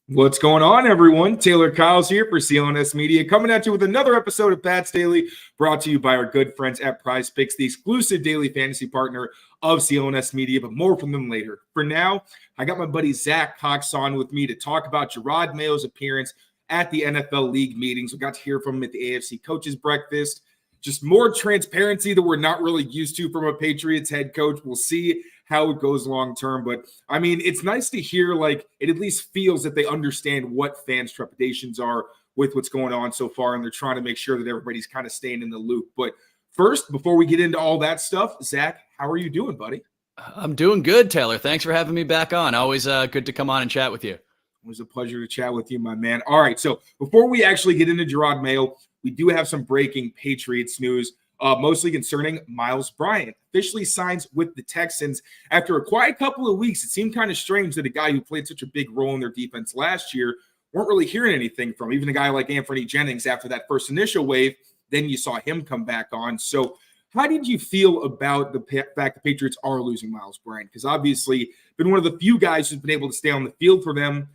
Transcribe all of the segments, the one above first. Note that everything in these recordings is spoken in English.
What's going on, everyone? Taylor Kyles here for CLNS Media, coming at you with another episode of Pat's Daily, brought to you by our good friends at PrizePicks, the exclusive daily fantasy partner of CLNS Media, but more from them later. For now, I got my buddy Zack Cox on with me to talk about Jerod Mayo's appearance at the NFL League meetings. We got to hear from him at the AFC Coaches Breakfast. Just more transparency that we're not really used to from a Patriots head coach. We'll see how it goes long term. But I mean, it's nice to hear like it at least feels that they understand what fans' trepidations are with what's going on so far. And they're trying to make sure that everybody's kind of staying in the loop. But first, before we get into all that stuff, Zack, how are you doing, buddy? I'm doing good, Taylor. Thanks for having me back on. Always good to come on and chat with you. It was a pleasure to chat with you, my man. All right, so before we actually get into Jerod Mayo, we do have some breaking Patriots news, mostly concerning Myles Bryant. Officially signs with the Texans. After a quiet couple of weeks, it seemed kind of strange that a guy who played such a big role in their defense last year weren't really hearing anything from. Even a guy like Anthony Jennings after that first initial wave, then you saw him come back on. So how did you feel about the fact the Patriots are losing Myles Bryant? Because obviously been one of the few guys who's been able to stay on the field for them.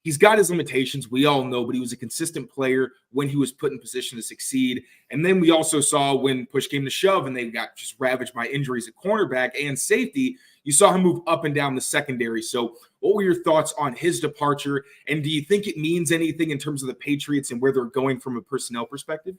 He's got his limitations, we all know, but he was a consistent player when he was put in position to succeed. And then we also saw when push came to shove and they got just ravaged by injuries at cornerback and safety, you saw him move up and down the secondary. So what were your thoughts on his departure? And do you think it means anything in terms of the Patriots and where they're going from a personnel perspective?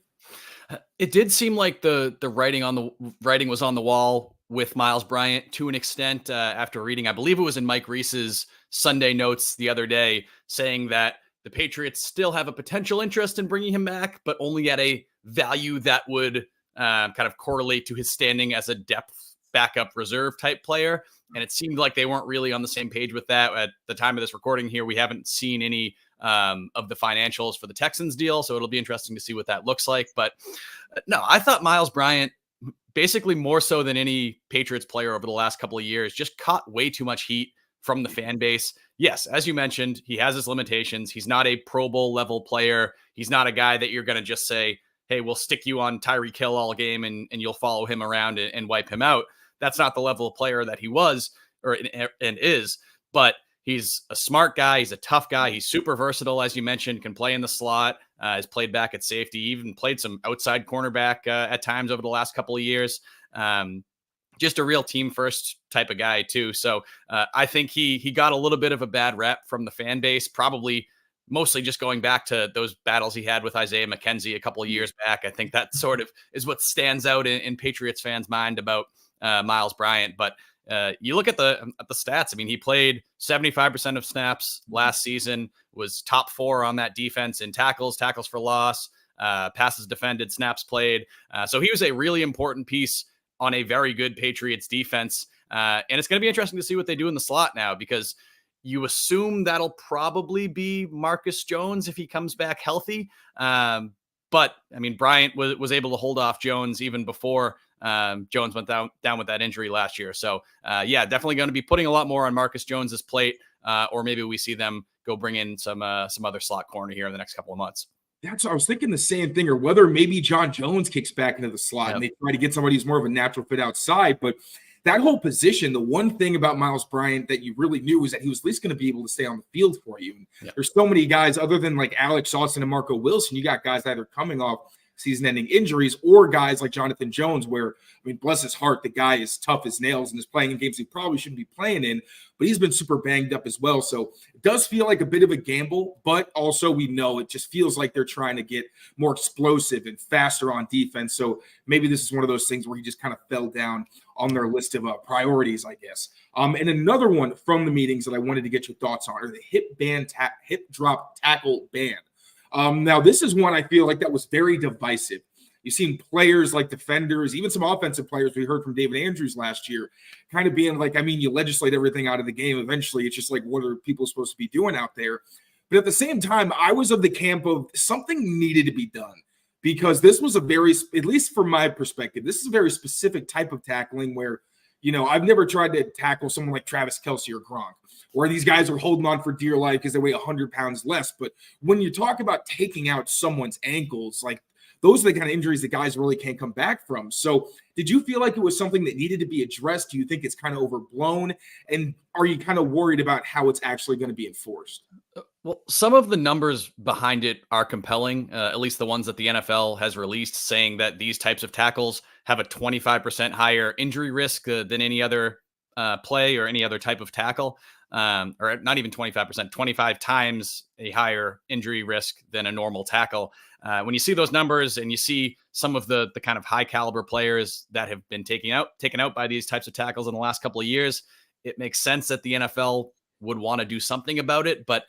It did seem like the writing was on the wall with Myles Bryant to an extent after reading, I believe it was in Mike Reese's Sunday notes the other day, saying that the Patriots still have a potential interest in bringing him back, but only at a value that would kind of correlate to his standing as a depth backup reserve type player. And it seemed like they weren't really on the same page with that. At the time of this recording here, we haven't seen any of the financials for the Texans deal, so it'll be interesting to see what that looks like. But no, I thought Myles Bryant, basically more so than any Patriots player over the last couple of years, just caught way too much heat from the fan base. Yes, as you mentioned, he has his limitations. He's not a Pro Bowl level player. He's not a guy that you're going to just say, hey, we'll stick you on Tyreek Hill all game and you'll follow him around and wipe him out. That's not the level of player that he was and is, but he's a smart guy. He's a tough guy. He's super versatile, as you mentioned, can play in the slot, has played back at safety, even played some outside cornerback at times over the last couple of years. Just a real team first type of guy too. So I think he got a little bit of a bad rep from the fan base, probably mostly just going back to those battles he had with Isaiah McKenzie a couple of years back. I think that sort of is what stands out in Patriots fans' mind about Myles Bryant. But you look at the stats. I mean, he played 75% of snaps last season, was top 4 on that defense in tackles for loss, passes defended, snaps played. So he was a really important piece on a very good Patriots defense. And it's going to be interesting to see what they do in the slot now, because you assume that'll probably be Marcus Jones if he comes back healthy. But I mean, Bryant was able to hold off Jones even before Jones went down with that injury last year. So yeah, definitely going to be putting a lot more on Marcus Jones's plate, or maybe we see them go bring in some other slot corner here in the next couple of months. That's what I was thinking, the same thing, or whether maybe John Jones kicks back into the slot and they try to get somebody who's more of a natural fit outside. But that whole position, the one thing about Myles Bryant that you really knew was that he was at least going to be able to stay on the field for you. And there's so many guys other than like Alex Austin and Marco Wilson. You got guys that are coming off season-ending injuries, or guys like Jonathan Jones, where, I mean, bless his heart, the guy is tough as nails and is playing in games he probably shouldn't be playing in, but he's been super banged up as well. So it does feel like a bit of a gamble, but also we know it just feels like they're trying to get more explosive and faster on defense. So maybe this is one of those things where he just kind of fell down on their list of priorities, I guess. And another one from the meetings that I wanted to get your thoughts on are the hip drop tackle ban. Now, this is one I feel like that was very divisive. You've seen players like defenders, even some offensive players we heard from David Andrews last year, kind of being like, I mean, you legislate everything out of the game. Eventually, it's just like, what are people supposed to be doing out there? But at the same time, I was of the camp of something needed to be done, because this was a very, at least from my perspective, this is a very specific type of tackling where, you know, I've never tried to tackle someone like Travis Kelce or Gronk, where these guys are holding on for dear life because they weigh 100 pounds less. But when you talk about taking out someone's ankles, like, those are the kind of injuries that guys really can't come back from. So did you feel like it was something that needed to be addressed? Do you think it's kind of overblown? And are you kind of worried about how it's actually going to be enforced? Well, some of the numbers behind it are compelling, at least the ones that the NFL has released, saying that these types of tackles have a 25% higher injury risk than any other play or any other type of tackle, or not even 25%, 25 times a higher injury risk than a normal tackle. When you see those numbers and you see some of the kind of high caliber players that have been taken out by these types of tackles in the last couple of years, it makes sense that the NFL would want to do something about it. But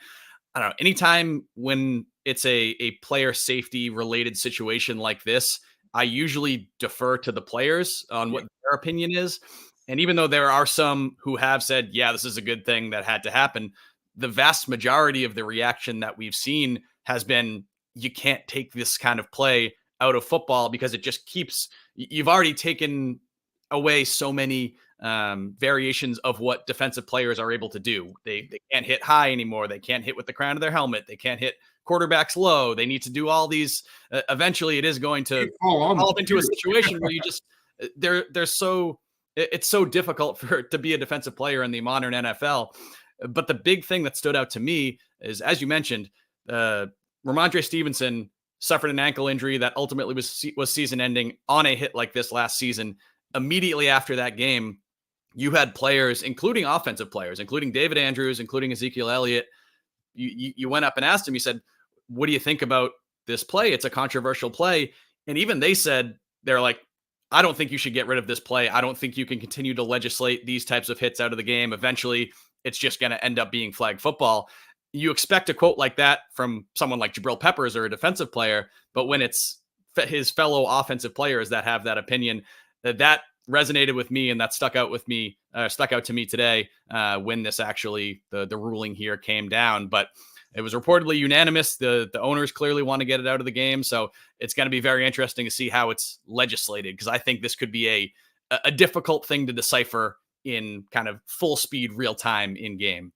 I don't know, anytime when it's a player safety related situation like this, I usually defer to the players on what their opinion is. And even though there are some who have said, yeah, this is a good thing that had to happen, the vast majority of the reaction that we've seen has been, you can't take this kind of play out of football because it just keeps, you've already taken away so many variations of what defensive players are able to do. They can't hit high anymore. They can't hit with the crown of their helmet. They can't hit quarterbacks low. They need to do all these. Eventually, it is going to evolve into a situation where you just they're so it's so difficult to be a defensive player in the modern NFL. But the big thing that stood out to me is, as you mentioned, Ramondre Stevenson suffered an ankle injury that ultimately was season ending on a hit like this last season. Immediately after that game, you had players, including offensive players, including David Andrews, including Ezekiel Elliott. You went up and asked him, you said, what do you think about this play? It's a controversial play. And even they said, they're like, I don't think you should get rid of this play. I don't think you can continue to legislate these types of hits out of the game. Eventually, it's just going to end up being flag football. You expect a quote like that from someone like Jabril Peppers or a defensive player, but when it's his fellow offensive players that have that opinion, that resonated with me, and that stuck out to me today when this actually the ruling here came down. But it was reportedly unanimous. The owners clearly want to get it out of the game, so it's going to be very interesting to see how it's legislated, because I think this could be a difficult thing to decipher in kind of full speed, real time in game.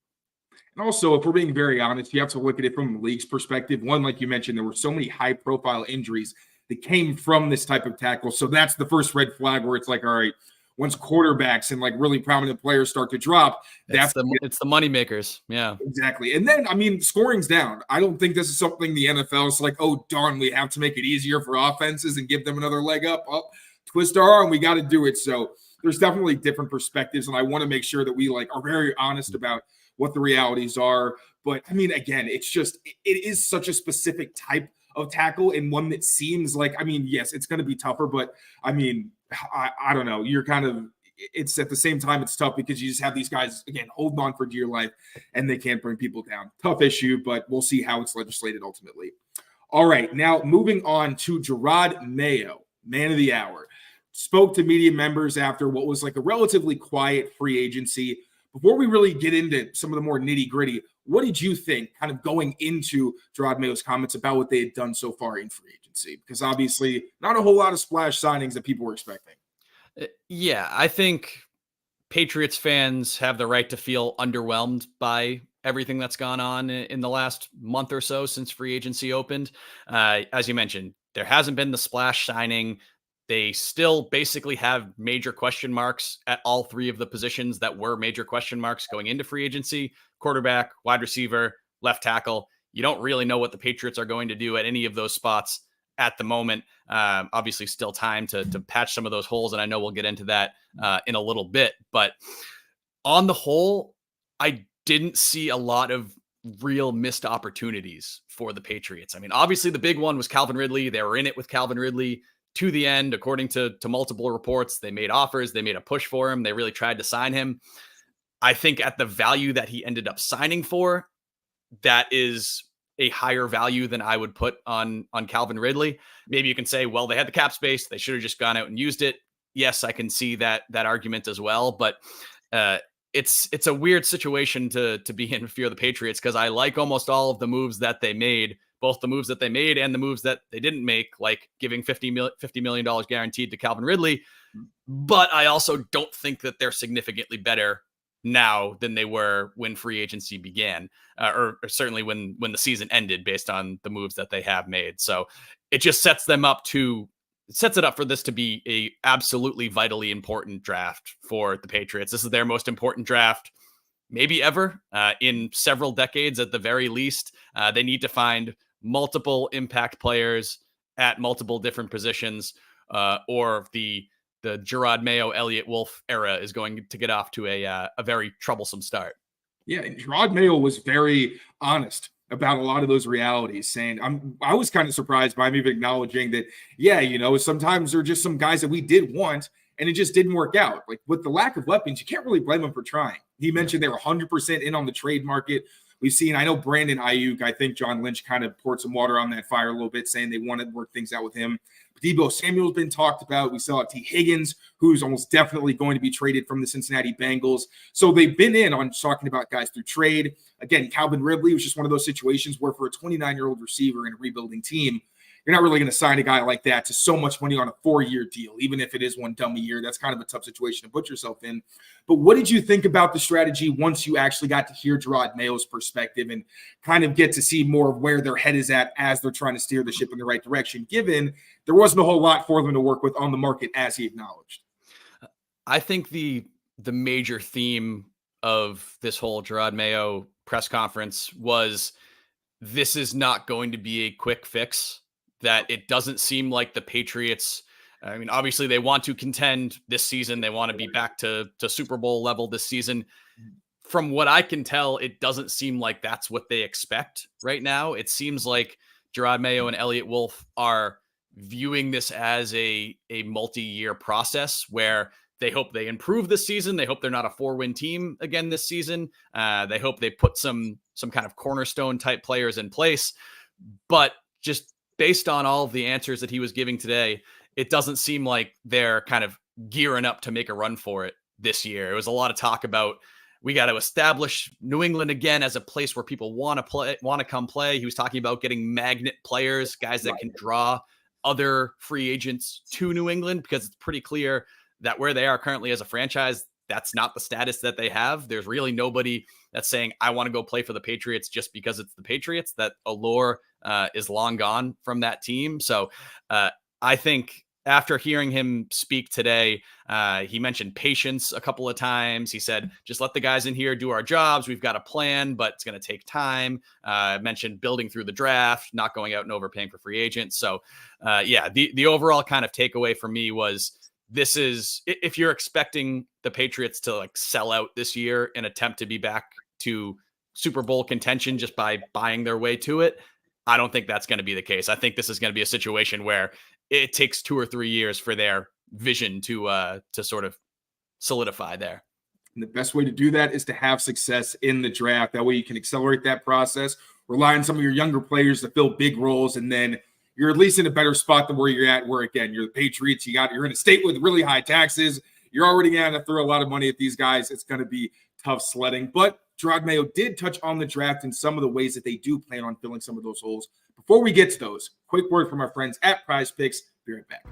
And also, if we're being very honest, you have to look at it from the league's perspective. One, like you mentioned, there were so many high profile injuries that came from this type of tackle. So that's the first red flag where it's like, all right, once quarterbacks and like really prominent players start to drop, it's the money makers. Yeah, exactly. And then, I mean, scoring's down. I don't think this is something the NFL is like, oh, darn, we have to make it easier for offenses and give them another leg up. Oh, twist our arm, we got to do it. So there's definitely different perspectives. And I want to make sure that we like are very honest about what the realities are. But I mean, again, it's just, it is such a specific type of tackle, and one that seems like, I mean, yes, it's going to be tougher, but I mean, I don't know. You're kind of, it's at the same time, it's tough because you just have these guys, again, holding on for dear life, and they can't bring people down. Tough issue, but we'll see how it's legislated ultimately. All right, now moving on to Jerod Mayo, man of the hour. Spoke to media members after what was like a relatively quiet free agency. Before we really get into some of the more nitty gritty, what did you think kind of going into Jerod Mayo's comments about what they had done so far in free agency? Because obviously not a whole lot of splash signings that people were expecting. Yeah, I think Patriots fans have the right to feel underwhelmed by everything that's gone on in the last month or so since free agency opened. As you mentioned, there hasn't been the splash signing. They still basically have major question marks at all three of the positions that were major question marks going into free agency: quarterback, wide receiver, left tackle. You don't really know what the Patriots are going to do at any of those spots at the moment. Obviously still time to patch some of those holes, and I know we'll get into that in a little bit. But on the whole, I didn't see a lot of real missed opportunities for the Patriots. I mean, obviously the big one was Calvin Ridley. They were in it with Calvin Ridley to the end, according to multiple reports. They made offers. They made a push for him. They really tried to sign him. I think at the value that he ended up signing for, that is a higher value than I would put on Calvin Ridley. Maybe you can say, well, they had the cap space. They should have just gone out and used it. Yes, I can see that argument as well. But it's a weird situation to be in if you're the Patriots, because I like almost all of the moves that they made, both the moves that they made and the moves that they didn't make, like giving $50 million guaranteed to Calvin Ridley. But I also don't think that they're significantly better now than they were when free agency began, or certainly when the season ended, based on the moves that they have made. So it just sets it up for this to be a absolutely vitally important draft for the Patriots. This is their most important draft maybe ever, in several decades at the very least. They need to find multiple impact players at multiple different positions, or the Jerod Mayo, Elliott Wolf era is going to get off to a very troublesome start. Yeah, and Jerod Mayo was very honest about a lot of those realities, saying I was kind of surprised by him even acknowledging that, yeah, sometimes there are just some guys that we did want and it just didn't work out. Like with the lack of weapons, you can't really blame him for trying. He mentioned they were 100% in on the trade market. We've seen, I know Brandon Ayuk, I think John Lynch kind of poured some water on that fire a little bit, saying they wanted to work things out with him. But Deebo Samuel's been talked about. We saw T. Higgins, who's almost definitely going to be traded from the Cincinnati Bengals. So they've been in on talking about guys through trade. Again, Calvin Ridley was just one of those situations where for a 29-year-old receiver in a rebuilding team, you're not really going to sign a guy like that to so much money on a 4-year deal, even if it is one dummy year. That's kind of a tough situation to put yourself in. But what did you think about the strategy once you actually got to hear Jerod Mayo's perspective and kind of get to see more of where their head is at as they're trying to steer the ship in the right direction, given there wasn't a whole lot for them to work with on the market, as he acknowledged? I think the major theme of this whole Jerod Mayo press conference was this is not going to be a quick fix. That it doesn't seem like the Patriots, I mean, obviously they want to contend this season. They want to be back to Super Bowl level this season. From what I can tell, it doesn't seem like that's what they expect right now. It seems like Jerod Mayo and Elliott Wolf are viewing this as a multi-year process where they hope they improve this season. They hope they're not a 4-win team again this season. They hope they put some kind of cornerstone type players in place, but just based on all of the answers that he was giving today, it doesn't seem like they're kind of gearing up to make a run for it this year. It was a lot of talk about, we got to establish New England again as a place where people want to come play. He was talking about getting magnet players, guys that can draw other free agents to New England, because it's pretty clear that where they are currently as a franchise, that's not the status that they have. There's really nobody that's saying, I want to go play for the Patriots just because it's the Patriots. That allure is long gone from that team. So I think after hearing him speak today, he mentioned patience a couple of times. He said, just let the guys in here do our jobs. We've got a plan, but it's going to take time. Mentioned building through the draft, not going out and overpaying for free agents. So the overall kind of takeaway for me was, this is, if you're expecting the Patriots to like sell out this year and attempt to be back to Super Bowl contention just by buying their way to it, I don't think that's going to be the case. I think this is going to be a situation where it takes 2 or 3 years for their vision to sort of solidify there. And the best way to do that is to have success in the draft. That way you can accelerate that process, rely on some of your younger players to fill big roles, and then you're at least in a better spot than where you're at, where, again, you're the Patriots. You're in a state with really high taxes. You're already going to throw a lot of money at these guys. It's going to be tough sledding. But Jerod Mayo did touch on the draft and some of the ways that they do plan on filling some of those holes. Before we get to those, quick word from our friends at PrizePicks. Be right back.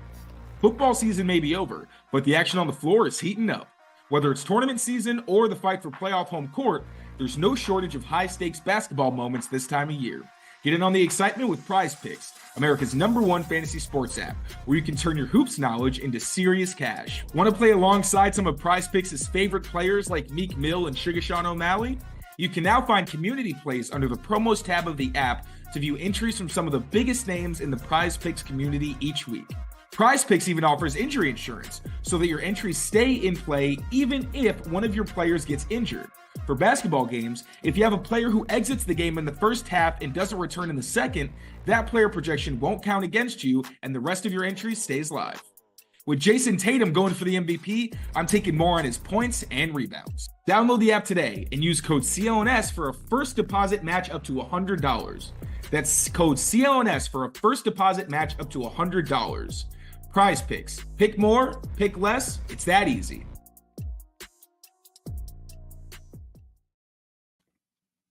Football season may be over, but the action on the floor is heating up. Whether it's tournament season or the fight for playoff home court, there's no shortage of high-stakes basketball moments this time of year. Get in on the excitement with PrizePicks, America's #1 fantasy sports app, where you can turn your hoops knowledge into serious cash. Want to play alongside some of PrizePicks' favorite players like Meek Mill and Sugar Sean O'Malley? You can now find community plays under the promos tab of the app to view entries from some of the biggest names in the PrizePicks community each week. PrizePicks even offers injury insurance so that your entries stay in play even if one of your players gets injured. For basketball games, if you have a player who exits the game in the first half and doesn't return in the second, that player projection won't count against you and the rest of your entries stays live. With Jason Tatum going for the MVP, I'm taking more on his points and rebounds. Download the app today and use code CLNS for a first deposit match up to $100. That's code CLNS for a first deposit match up to $100. PrizePicks. Pick more, pick less. It's that easy.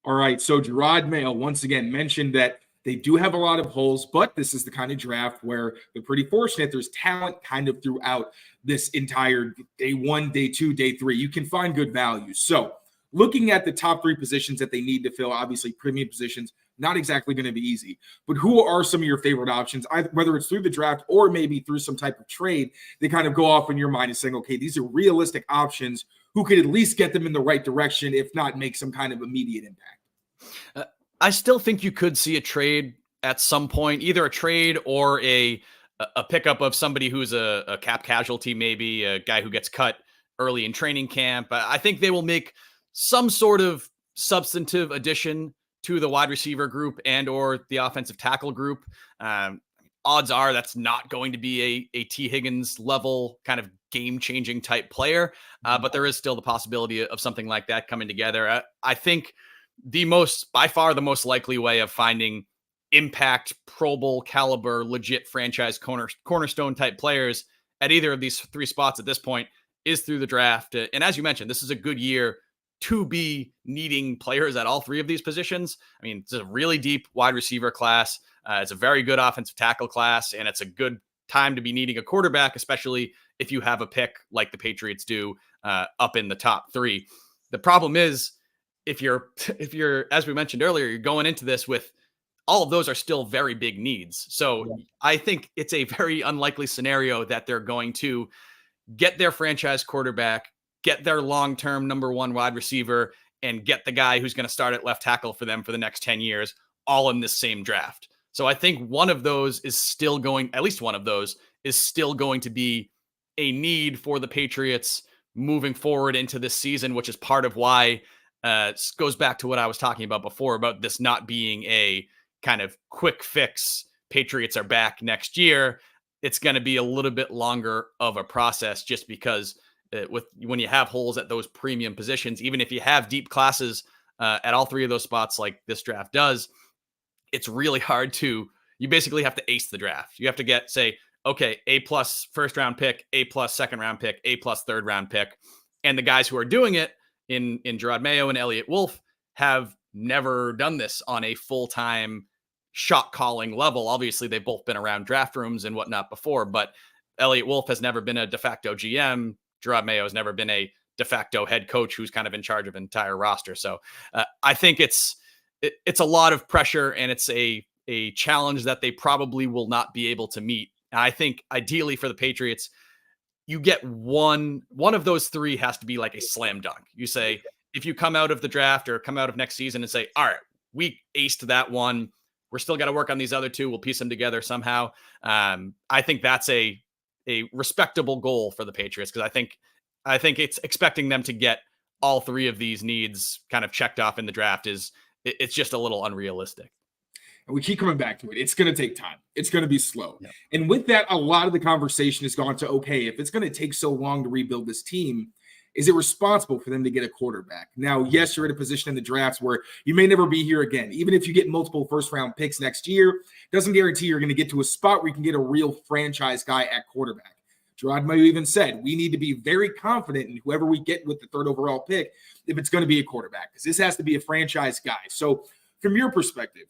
All right, so Jerod Mayo once again mentioned that they do have a lot of holes, but this is the kind of draft where they're pretty fortunate. There's talent kind of throughout this entire day 1, day 2, day 3. You can find good value. So looking at the top 3 positions that they need to fill, obviously premium positions, Not exactly going to be easy. But who are some of your favorite options, whether it's through the draft or maybe through some type of trade, they kind of go off in your mind and saying, okay, these are realistic options who could at least get them in the right direction, if not make some kind of immediate impact? I still think you could see a trade at some point, either a trade or a pickup of somebody who's a cap casualty, maybe a guy who gets cut early in training camp. I think they will make some sort of substantive addition to the wide receiver group and or the offensive tackle group. Odds are that's not going to be a T. Higgins level kind of game-changing type player, but there is still the possibility of something like that coming together. I think by far the most likely way of finding impact, Pro Bowl caliber, legit franchise cornerstone type players at either of these three spots at this point is through the draft. And as you mentioned, this is a good year to be needing players at all three of these positions. I mean, it's a really deep wide receiver class. It's a very good offensive tackle class, and it's a good time to be needing a quarterback, especially if you have a pick like the Patriots do up in the top three. The problem is if you're, as we mentioned earlier, you're going into this with all of those are still very big needs. So yeah. I think it's a very unlikely scenario that they're going to get their franchise quarterback, get their long-term number one wide receiver, and get the guy who's going to start at left tackle for them for the next 10 years, all in this same draft. So I think at least one of those is still going to be a need for the Patriots moving forward into this season, which is part of why goes back to what I was talking about before, about this not being a kind of quick fix. Patriots are back next year. It's going to be a little bit longer of a process just because when you have holes at those premium positions, even if you have deep classes at all three of those spots like this draft does, it's really hard you basically have to ace the draft. You have to say, okay, A+ first round pick, A+ second round pick, A+ third round pick. And the guys who are doing it in Jerod Mayo and Elliott Wolf have never done this on a full-time shot calling level. Obviously, they've both been around draft rooms and whatnot before, but Elliott Wolf has never been a de facto GM. Jerod Mayo has never been a de facto head coach who's kind of in charge of an entire roster. So I think it's a lot of pressure, and it's a challenge that they probably will not be able to meet. And I think ideally for the Patriots, you get one of those three has to be like a slam dunk. You say, if you come out of the draft or come out of next season and say, all right, we aced that one, we're still got to work on these other two, we'll piece them together somehow. I think that's a respectable goal for the Patriots, because I think it's expecting them to get all three of these needs kind of checked off in the draft it's just a little unrealistic. And we keep coming back to it. It's going to take time. It's going to be slow. Yep. And with that, a lot of the conversation has gone to, okay, if it's going to take so long to rebuild this team, is it responsible for them to get a quarterback? Now, yes, you're in a position in the drafts where you may never be here again. Even if you get multiple first-round picks next year, doesn't guarantee you're going to get to a spot where you can get a real franchise guy at quarterback. Jerod Mayo even said, we need to be very confident in whoever we get with the third overall pick if it's going to be a quarterback, because this has to be a franchise guy. So from your perspective,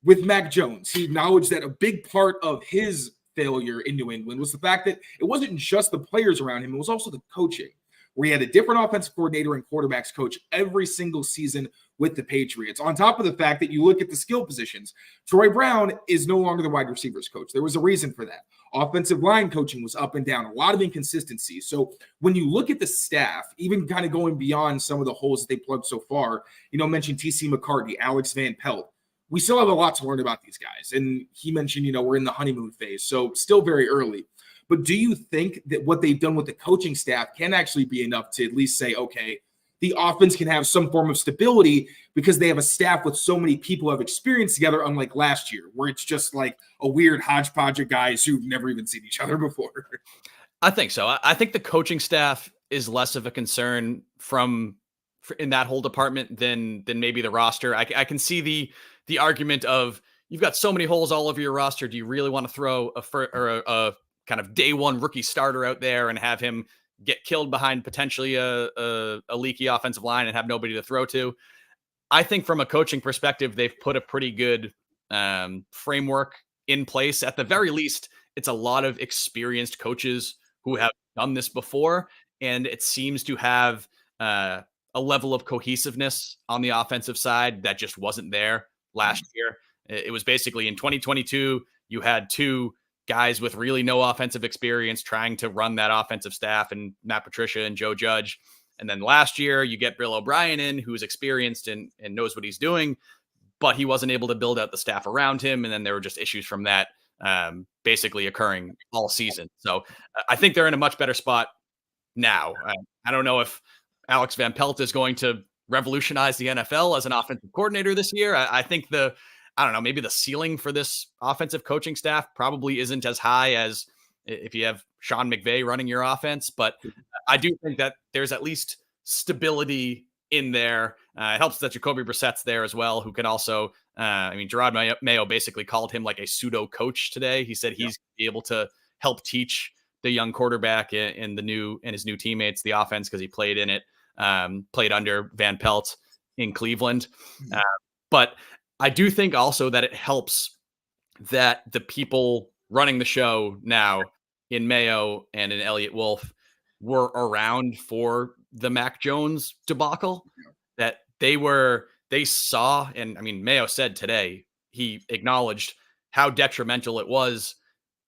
with Mac Jones, he acknowledged that a big part of his failure in New England was the fact that it wasn't just the players around him, it was also the coaching, where he had a different offensive coordinator and quarterbacks coach every single season with the Patriots. On top of the fact that you look at the skill positions, Troy Brown is no longer the wide receivers coach. There was a reason for that. Offensive line coaching was up and down, a lot of inconsistency. So when you look at the staff, even kind of going beyond some of the holes that they plugged so far, mentioned TC McCartney, Alex Van Pelt, we still have a lot to learn about these guys. And he mentioned, we're in the honeymoon phase, so still very early. But do you think that what they've done with the coaching staff can actually be enough to at least say, okay, the offense can have some form of stability because they have a staff with so many people who have experience together, unlike last year, where it's just like a weird hodgepodge of guys who've never even seen each other before? I think so. I think the coaching staff is less of a concern in that whole department than maybe the roster. I can see the argument of, you've got so many holes all over your roster. Do you really want to throw a kind of day one rookie starter out there and have him get killed behind potentially a leaky offensive line and have nobody to throw to? I think from a coaching perspective, they've put a pretty good framework in place. At the very least, it's a lot of experienced coaches who have done this before, and it seems to have a level of cohesiveness on the offensive side that just wasn't there last year. It was basically in 2022, you had two guys with really no offensive experience trying to run that offensive staff, and Matt Patricia and Joe Judge. And then last year, you get Bill O'Brien in, who's experienced and knows what he's doing, but he wasn't able to build out the staff around him. And then there were just issues from that basically occurring all season. So I think they're in a much better spot now. I don't know if Alex Van Pelt is going to revolutionize the NFL as an offensive coordinator this year. I think I don't know, maybe the ceiling for this offensive coaching staff probably isn't as high as if you have Sean McVay running your offense, but I do think that there's at least stability in there. It helps that Jacoby Brissett's there as well, who can also, Jerod Mayo basically called him like a pseudo coach today. He said he's able to help teach the young quarterback and his new teammates the offense, because he played in it, played under Van Pelt in Cleveland. But I do think also that it helps that the people running the show now in Mayo and in Elliott Wolf were around for the Mac Jones debacle, that they saw. And I mean, Mayo said today, he acknowledged how detrimental it was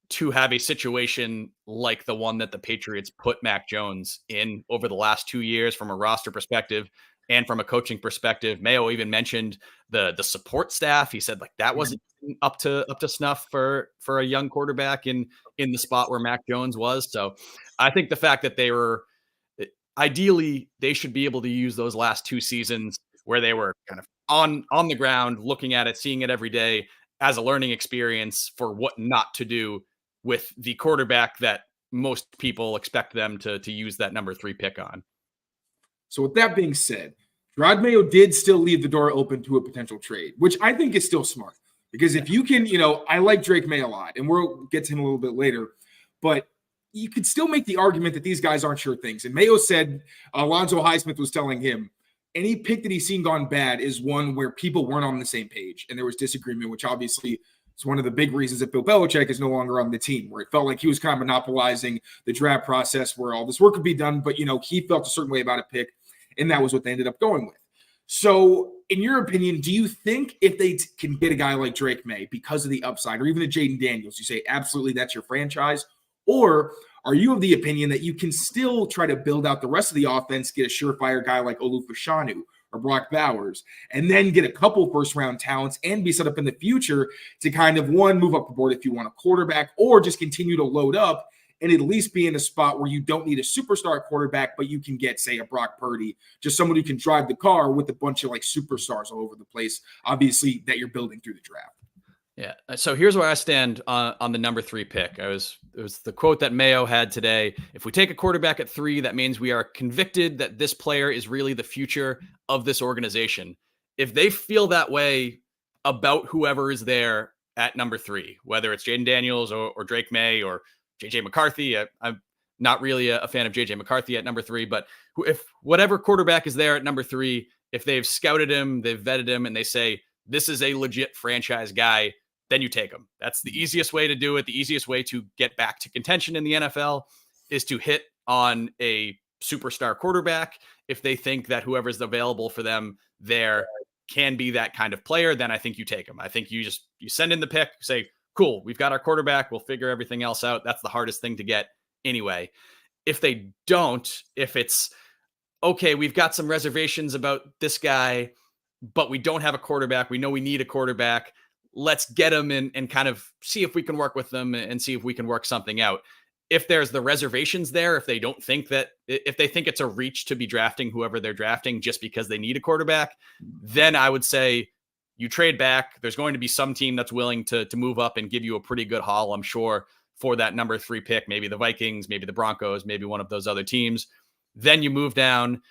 to have a situation like the one that the Patriots put Mac Jones in over the last 2 years from a roster perspective and from a coaching perspective. Mayo even mentioned the support staff. He said like that wasn't up to snuff for a young quarterback in the spot where Mac Jones was. So I think the fact that they were ideally, they should be able to use those last 2 seasons where they were kind of on the ground, looking at it, seeing it every day as a learning experience for what not to do with the quarterback that most people expect them to use that number 3 pick on. So with that being said, Jerod Mayo did still leave the door open to a potential trade, which I think is still smart. Because if you can, I like Drake May a lot, and we'll get to him a little bit later, but you could still make the argument that these guys aren't sure things. And Mayo said Alonzo Highsmith was telling him any pick that he's seen gone bad is one where people weren't on the same page and there was disagreement, which obviously is one of the big reasons that Bill Belichick is no longer on the team, where it felt like he was kind of monopolizing the draft process where all this work could be done. But, he felt a certain way about a pick, and that was what they ended up going with. So in your opinion, do you think if they can get a guy like Drake May because of the upside, or even a Jaden Daniels, you say, absolutely, that's your franchise? Or are you of the opinion that you can still try to build out the rest of the offense, get a surefire guy like Olu Fashanu or Brock Bowers, and then get a couple first-round talents and be set up in the future to kind of, one, move up the board if you want a quarterback, or just continue to load up and at least be in a spot where you don't need a superstar quarterback, but you can get, say, a Brock Purdy, just someone who can drive the car with a bunch of like superstars all over the place, obviously, that you're building through the draft. Yeah. So here's where I stand on the number 3 pick. It was the quote that Mayo had today. If we take a quarterback at 3, that means we are convicted that this player is really the future of this organization. If they feel that way about whoever is there at number 3, whether it's Jaden Daniels or Drake May or JJ McCarthy, I'm not really a fan of JJ McCarthy at number 3, but if whatever quarterback is there at number 3, if they've scouted him, they've vetted him, and they say, this is a legit franchise guy, then you take him. That's the easiest way to do it. The easiest way to get back to contention in the NFL is to hit on a superstar quarterback. If they think that whoever's available for them there can be that kind of player, then I think you take him. I think you send in the pick, say, cool, we've got our quarterback, we'll figure everything else out. That's the hardest thing to get anyway. If they don't, if it's, okay, we've got some reservations about this guy, but we don't have a quarterback, we know we need a quarterback, let's get them and kind of see if we can work with them and see if we can work something out. If there's the reservations there, if they think it's a reach to be drafting whoever they're drafting just because they need a quarterback, then I would say you trade back. There's going to be some team that's willing to move up and give you a pretty good haul, I'm sure, for that number 3 pick, maybe the Vikings, maybe the Broncos, maybe one of those other teams. Then you move down,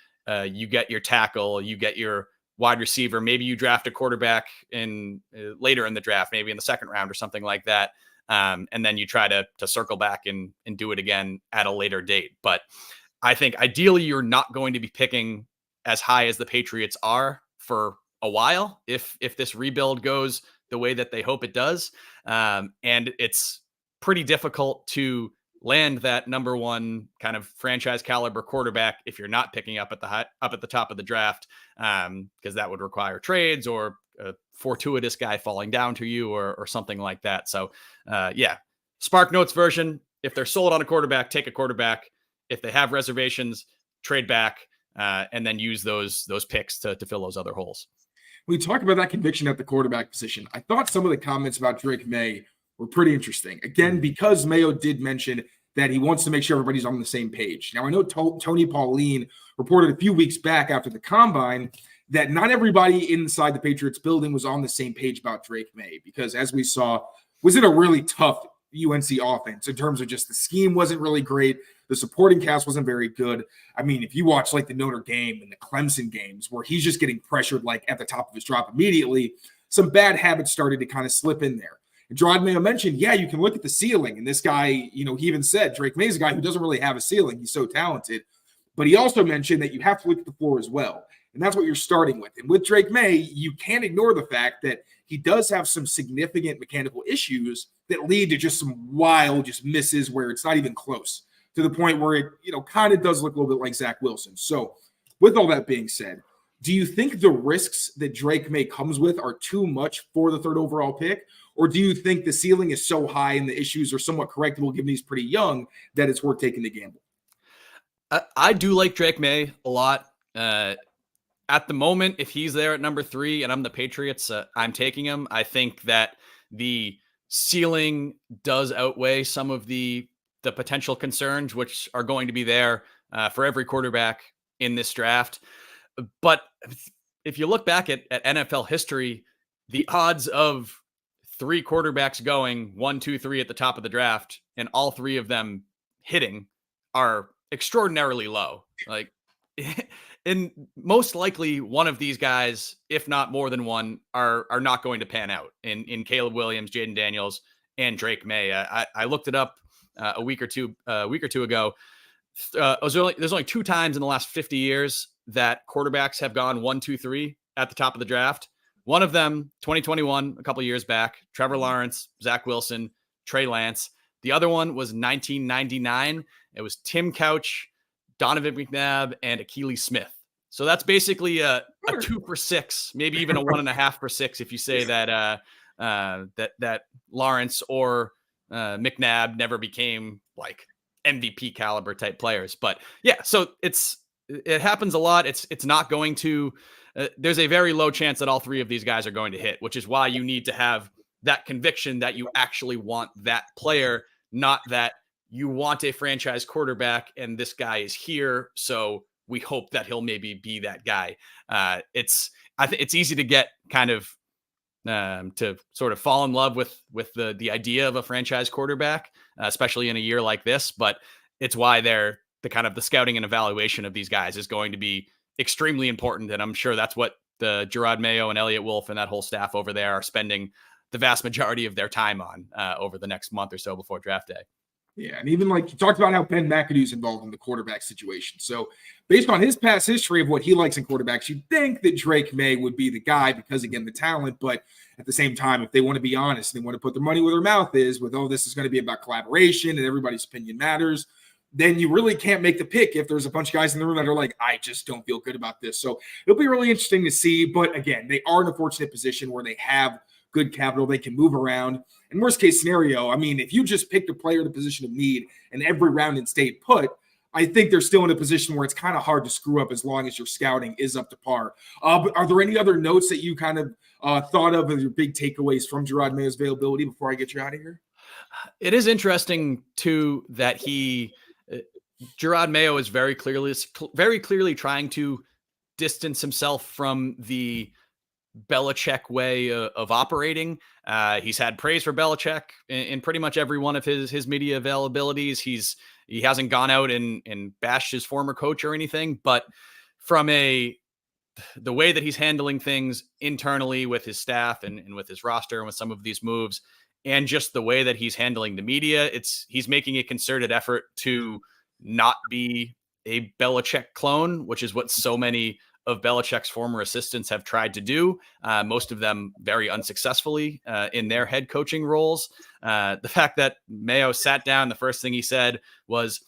you get your tackle, you get your wide receiver. Maybe you draft a quarterback later in the draft, maybe in the 2nd round or something like that. And then you try to circle back and do it again at a later date. But I think ideally you're not going to be picking as high as the Patriots are for a while if this rebuild goes the way that they hope it does. And it's pretty difficult to land that number 1 kind of franchise caliber quarterback if you're not picking up at the top of the draft, because that would require trades or a fortuitous guy falling down to you or something like that. So Spark Notes version, if they're sold on a quarterback, take a quarterback. If they have reservations, trade back, and then use those picks to fill those other holes. We talked about that conviction at the quarterback position. I thought some of the comments about Drake May were pretty interesting. Again, because Mayo did mention that he wants to make sure everybody's on the same page. Now, I know Tony Pauline reported a few weeks back after the Combine that not everybody inside the Patriots building was on the same page about Drake May, because as we saw, was it a really tough UNC offense in terms of just the scheme wasn't really great. The supporting cast wasn't very good. I mean, if you watch like the Notre Dame and the Clemson games where he's just getting pressured like at the top of his drop immediately, some bad habits started to kind of slip in there. And Jerod Mayo mentioned, yeah, you can look at the ceiling. And this guy, he even said Drake May's a guy who doesn't really have a ceiling. He's so talented. But he also mentioned that you have to look at the floor as well. And that's what you're starting with. And with Drake May, you can't ignore the fact that he does have some significant mechanical issues that lead to just some wild just misses where it's not even close, to the point where it, kind of does look a little bit like Zach Wilson. So with all that being said, do you think the risks that Drake May comes with are too much for the third overall pick? Or do you think the ceiling is so high and the issues are somewhat correctable given he's pretty young that it's worth taking the gamble? I do like Drake May a lot. At the moment, if he's there at number 3 and I'm the Patriots, I'm taking him. I think that the ceiling does outweigh some of the potential concerns, which are going to be there for every quarterback in this draft. But if you look back at NFL history, the odds of 3 quarterbacks going 1, 2, 3 at the top of the draft and all 3 of them hitting are extraordinarily low. Like, and most likely one of these guys, if not more than one, are not going to pan out in Caleb Williams, Jaden Daniels, and Drake May. I looked it up a week or two ago. There's only 2 times in the last 50 years that quarterbacks have gone 1, 2, 3 at the top of the draft. One of them, 2021, a couple years back, Trevor Lawrence, Zach Wilson, Trey Lance. The other one was 1999. It was Tim Couch, Donovan McNabb, and Akili Smith. So that's basically a 2 for 6, maybe even a 1.5 for 6 if you say that that Lawrence or McNabb never became like MVP caliber type players. But yeah, so it happens a lot. It's not going to. There's a very low chance that all 3 of these guys are going to hit, which is why you need to have that conviction that you actually want that player, not that you want a franchise quarterback and this guy is here, so we hope that he'll maybe be that guy. I think it's easy to get kind of to sort of fall in love with the idea of a franchise quarterback, especially in a year like this. But it's why the scouting and evaluation of these guys is going to be extremely important, and I'm sure that's what the Jerod Mayo and Elliot Wolf and that whole staff over there are spending the vast majority of their time on over the next month or so before draft day. Yeah, and even like you talked about how Ben McAdoo's involved in the quarterback situation. So based on his past history of what he likes in quarterbacks, you'd think that Drake May would be the guy because, again, the talent. But at the same time, if they want to be honest, they want to put their money where their mouth is with, this is going to be about collaboration and everybody's opinion matters, then you really can't make the pick if there's a bunch of guys in the room that are like, I just don't feel good about this. So it'll be really interesting to see. But again, they are in a fortunate position where they have good capital. They can move around. In worst case scenario, I mean, if you just picked a player in a position of need and every round and stayed put, I think they're still in a position where it's kind of hard to screw up as long as your scouting is up to par. But are there any other notes that you kind of thought of as your big takeaways from Jerod Mayo's availability before I get you out of here? It is interesting, too, that Jerod Mayo is very clearly trying to distance himself from the Belichick way of operating. He's had praise for Belichick in pretty much every one of his media availabilities. He hasn't gone out and bashed his former coach or anything, but from the way that he's handling things internally with his staff and with his roster and with some of these moves, and just the way that he's handling the media, he's making a concerted effort to not be a Belichick clone, which is what so many of Belichick's former assistants have tried to do, most of them very unsuccessfully in their head coaching roles. The fact that Mayo sat down, the first thing he said was,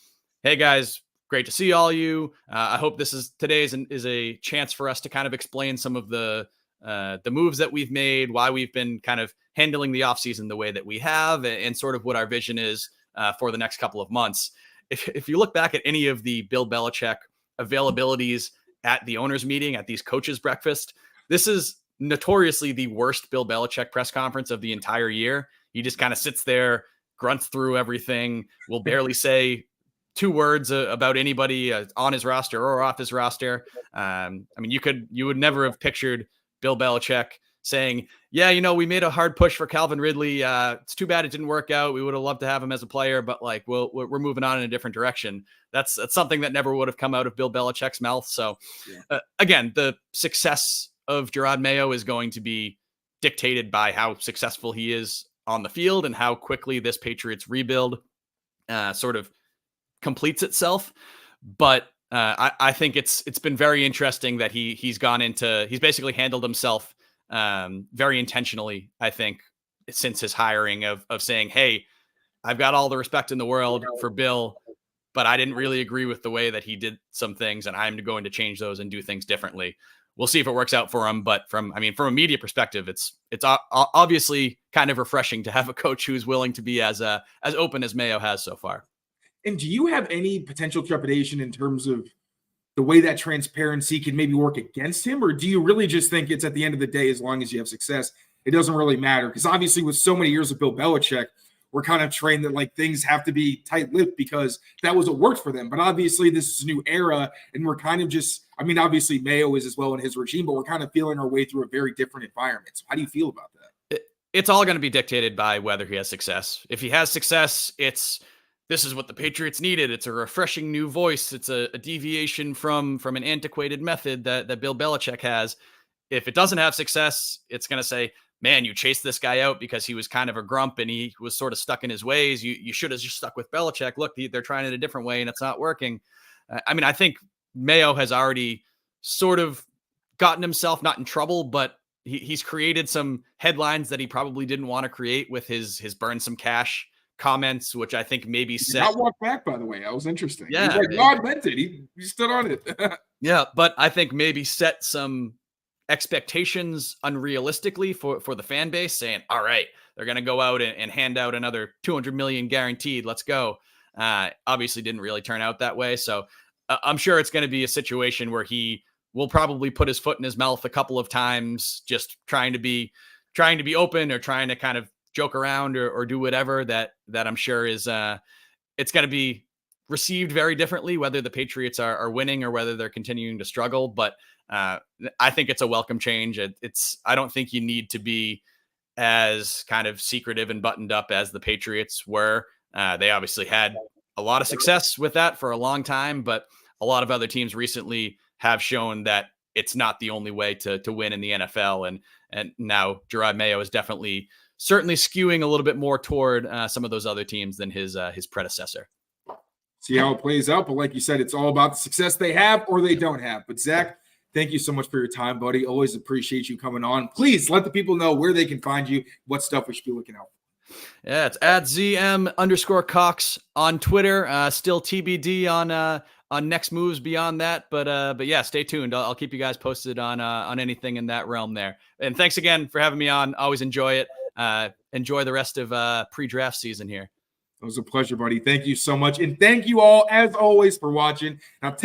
"Hey guys, great to see all you. I hope today is a chance for us to kind of explain some of the the moves that we've made, why we've been kind of handling the offseason the way that we have, and sort of what our vision is for the next couple of months. If you look back at any of the Bill Belichick availabilities at the owners meeting, at these coaches breakfast, this is notoriously the worst Bill Belichick press conference of the entire year. He just kind of sits there, grunts through everything, will barely say two words about anybody on his roster or off his roster. I mean, you would never have pictured Bill Belichick saying, yeah, we made a hard push for Calvin Ridley. It's too bad it didn't work out. We would have loved to have him as a player, but like, we're moving on in a different direction. That's something that never would have come out of Bill Belichick's mouth. So again, the success of Jerod Mayo is going to be dictated by how successful he is on the field and how quickly this Patriots rebuild sort of completes itself. But I think it's been very interesting that he's basically handled himself very intentionally, I think, since his hiring of saying, hey, I've got all the respect in the world for Bill, but I didn't really agree with the way that he did some things, and I'm going to change those and do things differently. We'll see if it works out for him. But from a media perspective, it's obviously kind of refreshing to have a coach who's willing to be as open as Mayo has so far. And do you have any potential trepidation in terms of the way that transparency can maybe work against him? Or do you really just think it's at the end of the day, as long as you have success, it doesn't really matter? Because obviously with so many years of Bill Belichick, we're kind of trained that like things have to be tight-lipped because that was what worked for them. But obviously this is a new era, and we're kind of just, I mean, obviously Mayo is as well in his regime, but we're kind of feeling our way through a very different environment. So how do you feel about that? It's all going to be dictated by whether he has success. If he has success, this is what the Patriots needed. It's a refreshing new voice. It's a deviation from an antiquated method that Bill Belichick has. If it doesn't have success, it's going to say, man, you chased this guy out because he was kind of a grump and he was sort of stuck in his ways. You should have just stuck with Belichick. Look, they're trying it a different way and it's not working. I mean, I think Mayo has already sort of gotten himself not in trouble, but he's created some headlines that he probably didn't want to create with his burn some cash comments, which I think maybe set. Not walk back, by the way. That was interesting. Yeah, he's like, God meant it. He stood on it. Yeah, but I think maybe set some expectations unrealistically for the fan base, saying, all right, they're going to go out and hand out another $200 million guaranteed. Let's go. Obviously didn't really turn out that way. So I'm sure it's going to be a situation where he will probably put his foot in his mouth a couple of times, just trying to be open or trying to kind of joke around or do whatever that I'm sure is it's going to be received very differently, whether the Patriots are winning or whether they're continuing to struggle. But I think it's a welcome change. I don't think you need to be as kind of secretive and buttoned up as the Patriots were. They obviously had a lot of success with that for a long time, but a lot of other teams recently have shown that it's not the only way to win in the NFL. And now Jerod Mayo is certainly skewing a little bit more toward some of those other teams than his predecessor. See how it plays out. But like you said, it's all about the success they have or they don't have. But Zach, thank you so much for your time, buddy. Always appreciate you coming on. Please let the people know where they can find you, what stuff we should be looking out for. Yeah, it's at ZM_Cox on Twitter. Still TBD on next moves beyond that. But yeah, stay tuned. I'll keep you guys posted on anything in that realm there. And thanks again for having me on. Always enjoy it. Enjoy the rest of pre-draft season here. It was a pleasure, buddy. Thank you so much. And thank you all, as always, for watching. Now,